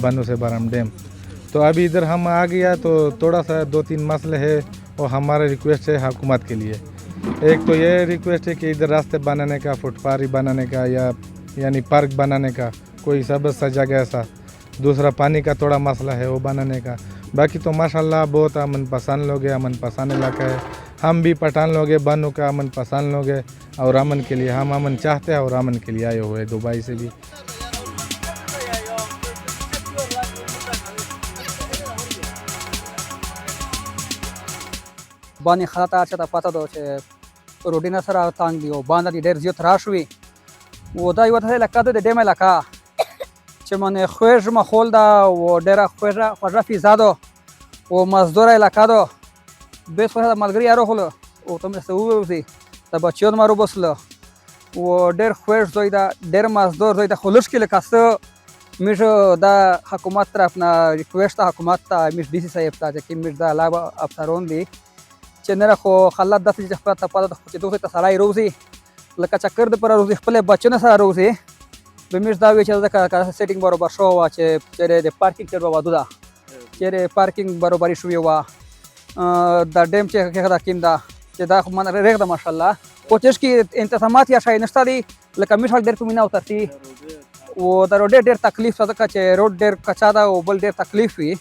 बानू से बाराम डैम। तो अभी इधर हम आ गया तो थोड़ा सा 2-3 मसले है और हमारा रिक्वेस्ट है हुकूमत के लिए। एक तो ये रिक्वेस्ट है कि इधर रास्ते बनाने का, फुटपारी बनाने का या यानी पार्क बनाने का कोई सबज सा जगह ऐसा। दूसरा पानी का थोड़ा मसला है वो बनाने का। बाकी तो माशाल्लाह बहुत अमन पसंद लोग हैं, अमन पसंद इलाका है। हम भी पठान लोग हैं, बानू का अमन पसंद लोग हैं और अमन के लिए हम अमन चाहते हैं और अमन के लिए आए हुए हैं दुबई से भी। Bani khata chata pata do che rodina sara tang dio banda di der ziot rashwi wo da yot he lakado de dema laka che mane khwej ma kholda wo dera khwaja fi zado wo mazdora lakado bes khwaja malgari aro holo wo tum se uzi ta bachon maru boslo wo der khwej zoida der mazdor zoida kholush ke lakas mish da hukumat tarafna request ta hukumat ta mish dc sahib ta che mish da laba afsaron di चेन्नरा खो खल्ला दस जब तक पता तो कुछ दूसरे तसाराई रोज़ी लका चक्कर दे पर रोज़ी पहले बच्चों ने सारा रोज़ी बेमिश दावे चलता का सेटिंग बरोबर शो हुआ चेरे दे पार्किंग चेर बाबा दुदा चेरे पार्किंग बरोबर इशू हुआ द डैम चे के खदा किंदा चे दा मन रेग दा माशाल्लाह कोशिश की इंतजामात या शायद नस्ता दी लका मिश हक देर कुमिना उतरती वो द रोड देर तकलीफ सदा चे रोड देर कचादा वो बल देर तकलीफ हुई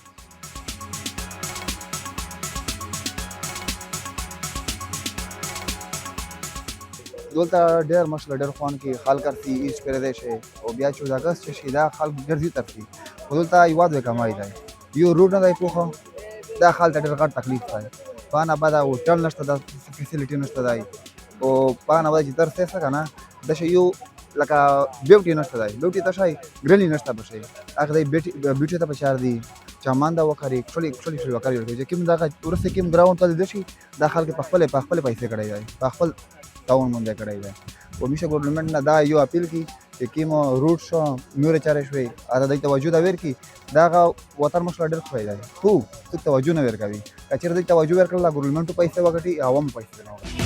دولتا ډېر مشکل ډېر خوان کې خلک ارتي ایج کړی دی شي او بیا چې ځکه چې شي دا خلک ګرځي ترتي خو دلته یواد وې کمای دی یو روډ نه دی پوخه دا خلک ډېر غټ تکلیف دی پانه بعد هوټل نشته دا فیسیلیټي نشته دی او پانه بعد چې درته څه کنه د شي یو لکه بیوټي نشته دی بیوټي ته شي ګرلی نشته بشي هغه دی بیوټي ته بشار دی چامان دا وکړي کلی وکړي چې کوم دا ورسته کوم ګراوند ته دي شي دا خلک په خپل پیسې کړی دی په خپل تاون مونږه کړی دی او میشه ګورنمنت نه دا یو اپیل کی چې کوم روټ شو میور چارې شوی اته د توجه دا ور کی دا وطن مسله ډېر خوای دی خو ته توجه نه ور کوي کچېر د توجه ور کړل ګورنمنت پیسې وګټي عوام پیسې نه